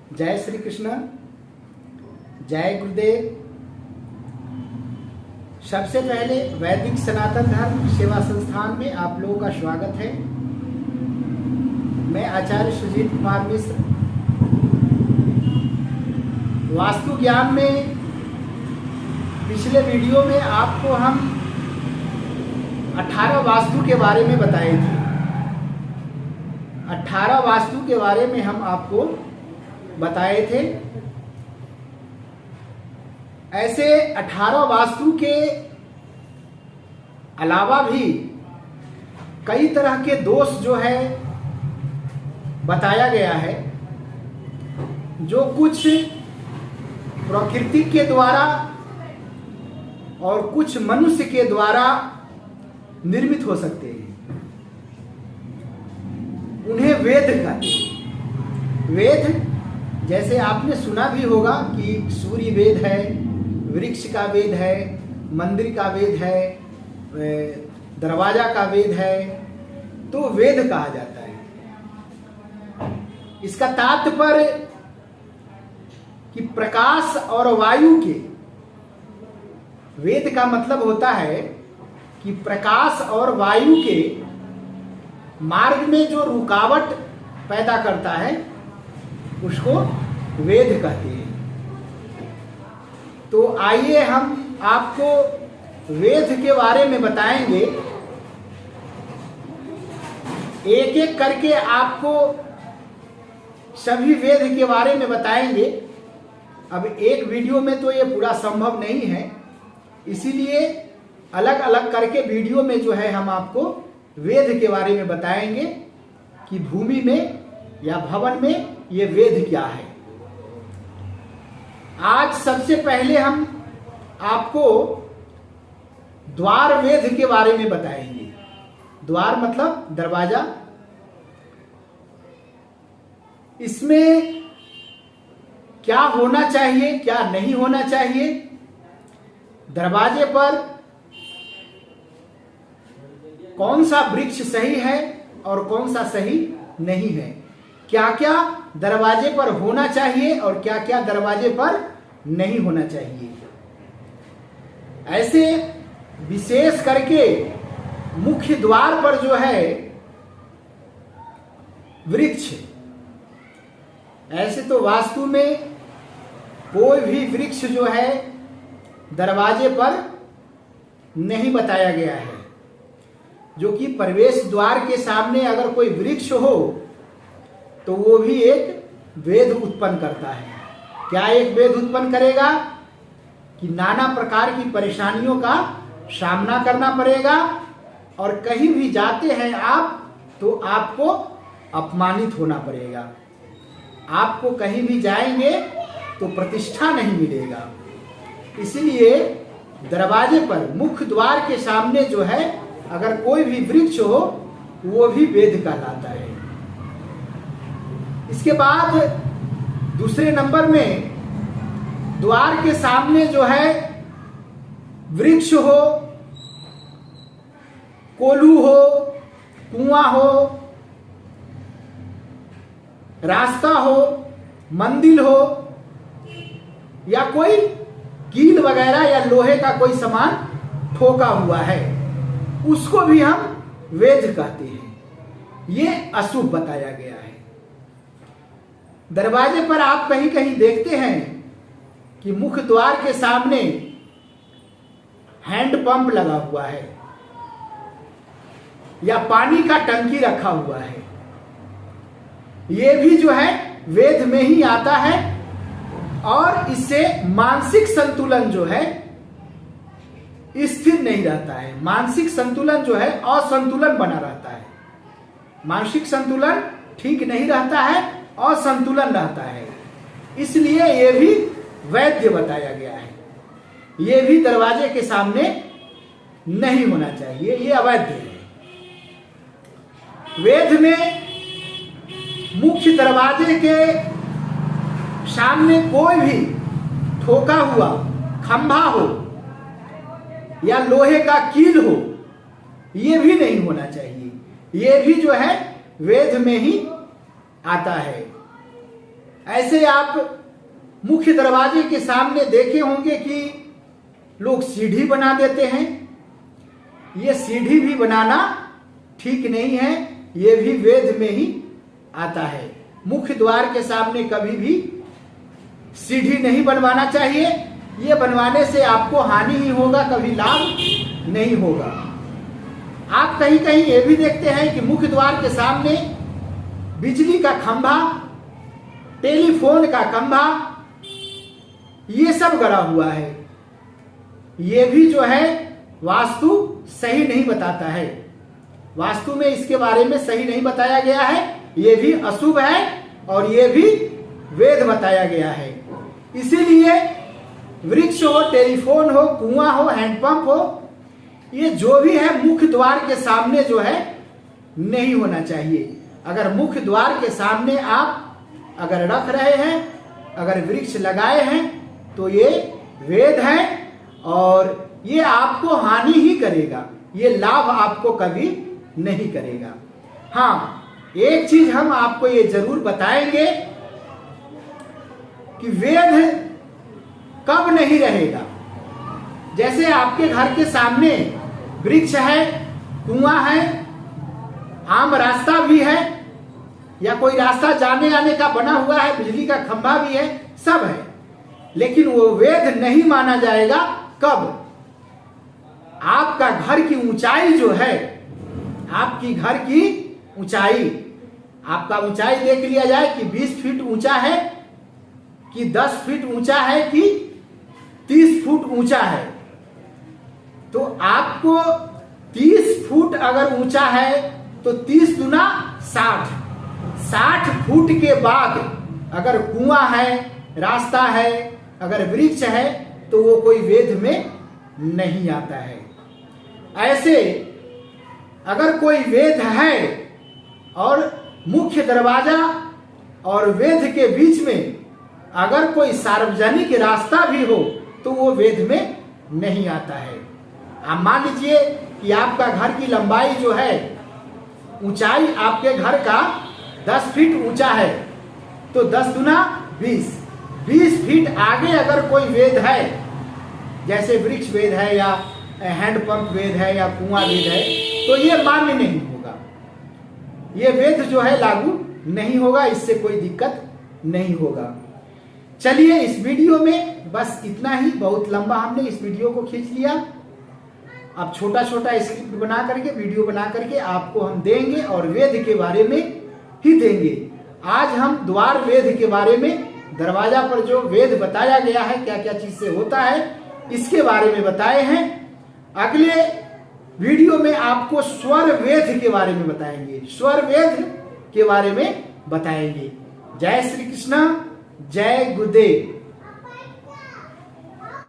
जय श्री कृष्ण, जय गुरुदेव। सबसे पहले वैदिक सनातन धर्म सेवा संस्थान में आप लोगों का स्वागत है। मैं आचार्य सुजीत कुमार मिश्र। वास्तु ज्ञान में पिछले वीडियो में आपको हम 18 वास्तु के बारे में बताए थे। 18 वास्तु के बारे में हम आपको बताए थे। ऐसे 18 वास्तु के अलावा भी कई तरह के दोष जो है बताया गया है, जो कुछ प्रकृति के द्वारा और कुछ मनुष्य के द्वारा निर्मित हो सकते हैं। उन्हें वेद कहते हैं। वेद जैसे आपने सुना भी होगा कि सूर्य वेद है, वृक्ष का वेद है, मंदिर का वेद है, दरवाजा का वेद है, तो वेद कहा जाता है। इसका तात्पर्य कि प्रकाश और वायु के, वेद का मतलब होता है कि प्रकाश और वायु के मार्ग में जो रुकावट पैदा करता है उसको वेद कहते हैं। तो आइए हम आपको वेद के बारे में बताएंगे। एक एक करके आपको सभी वेद के बारे में बताएंगे। अब एक वीडियो में तो ये पूरा संभव नहीं है, इसीलिए अलग अलग करके वीडियो में जो है हम आपको वेद के बारे में बताएंगे कि भूमि में या भवन में ये वेद क्या है। आज सबसे पहले हम आपको द्वार वेद के बारे में बताएंगे। द्वार मतलब दरवाजा। इसमें क्या होना चाहिए, क्या नहीं होना चाहिए, दरवाजे पर कौन सा वृक्ष सही है और कौन सा सही नहीं है, क्या क्या दरवाजे पर होना चाहिए और क्या क्या दरवाजे पर नहीं होना चाहिए। ऐसे विशेष करके मुख्य द्वार पर जो है वृक्ष, ऐसे तो वास्तु में कोई भी वृक्ष जो है दरवाजे पर नहीं बताया गया है। जो कि प्रवेश द्वार के सामने अगर कोई वृक्ष हो तो वो भी एक वेद उत्पन्न करता है। क्या एक वेद उत्पन्न करेगा कि नाना प्रकार की परेशानियों का सामना करना पड़ेगा और कहीं भी जाते हैं आप तो आपको अपमानित होना पड़ेगा। आपको कहीं भी जाएंगे तो प्रतिष्ठा नहीं मिलेगा। इसलिए दरवाजे पर मुख्य द्वार के सामने जो है अगर कोई भी वृक्ष हो वो भी वेद कहलाता है। इसके बाद दूसरे नंबर में द्वार के सामने जो है वृक्ष हो, कोल्हू हो, कुआं हो, रास्ता हो, मंदिर हो या कोई कील वगैरह या लोहे का कोई सामान ठोका हुआ है, उसको भी हम वेद कहते हैं। ये अशुभ बताया गया है। दरवाजे पर आप कहीं कहीं देखते हैं कि मुख्य द्वार के सामने हैंड पंप लगा हुआ है या पानी का टंकी रखा हुआ है। ये भी जो है वेद में ही आता है और इससे मानसिक संतुलन जो है स्थिर नहीं रहता है। मानसिक संतुलन जो है असंतुलन बना रहता है। मानसिक संतुलन ठीक नहीं रहता है, असंतुलन रहता है। इसलिए ये भी वैद्य बताया गया है। ये भी दरवाजे के सामने नहीं होना चाहिए, ये अवैध है। वेद में मुख्य दरवाजे के सामने कोई भी ठोका हुआ खंभा हो या लोहे का कील हो, ये भी नहीं होना चाहिए। ये भी जो है वेद में ही आता है। ऐसे आप मुख्य दरवाजे के सामने देखे होंगे कि लोग सीढ़ी बना देते हैं। ये सीढ़ी भी बनाना ठीक नहीं है, ये भी वेद में ही आता है। मुख्य द्वार के सामने कभी भी सीढ़ी नहीं बनवाना चाहिए। ये बनवाने से आपको हानि ही होगा, कभी लाभ नहीं होगा। आप कहीं कहीं ये भी देखते हैं कि मुख्य द्वार के सामने बिजली का खंभा, टेलीफोन का खंभा, ये सब गड़ा हुआ है। ये भी जो है वास्तु सही नहीं बताता है। वास्तु में इसके बारे में सही नहीं बताया गया है। ये भी अशुभ है और ये भी वेद बताया गया है। इसीलिए वृक्ष हो, टेलीफोन हो, कुआं हो, हैंडपंप हो, ये जो भी है मुख्य द्वार के सामने जो है नहीं होना चाहिए। अगर मुख्य द्वार के सामने आप अगर रख रहे हैं, अगर वृक्ष लगाए हैं, तो ये वेद है और ये आपको हानि ही करेगा, ये लाभ आपको कभी नहीं करेगा। हाँ, एक चीज हम आपको ये जरूर बताएंगे कि वेद कब नहीं रहेगा। जैसे आपके घर के सामने वृक्ष है, कुआं है, आम रास्ता भी है, या कोई रास्ता जाने आने का बना हुआ है, बिजली का खंभा भी है, सब है, लेकिन वो वेद नहीं माना जाएगा। कब? आपका घर की ऊंचाई जो है, आपकी घर की ऊंचाई, आपका ऊंचाई देख लिया जाए कि 20 फीट ऊंचा है कि 10 फीट ऊंचा है कि 30 फुट ऊंचा है। तो आपको 30 फुट अगर ऊंचा है तो 30 दूना 60 फुट के बाद अगर कुआं है, रास्ता है, अगर वृक्ष है, तो वो कोई वेद में नहीं आता है। ऐसे अगर कोई वेद है और मुख्य दरवाजा और वेद के बीच में अगर कोई सार्वजनिक रास्ता भी हो, तो वो वेद में नहीं आता है। आप मान लीजिए कि आपका घर की लंबाई जो है, ऊंचाई आपके घर का 10 फीट ऊंचा है, तो 10 दूना 20 फीट आगे अगर कोई वेद है, जैसे वृक्ष वेद है या हैंडपंप वेद है या कुआं वेद है, तो ये मान्य नहीं होगा। ये वेद जो है लागू नहीं होगा, इससे कोई दिक्कत नहीं होगा। चलिए, इस वीडियो में बस इतना ही। बहुत लंबा हमने इस वीडियो को खींच लिया। अब छोटा छोटा स्क्रिप्ट बना करके, वीडियो बना करके आपको हम देंगे और वेद के बारे में ही देंगे। आज हम द्वार वेद के बारे में, दरवाजा पर जो वेद बताया गया है, क्या क्या चीज से होता है, इसके बारे में बताए हैं। अगले वीडियो में आपको स्वर वेद के बारे में बताएंगे, स्वर वेद के बारे में बताएंगे। जय श्री कृष्ण, जय गुरुदेव।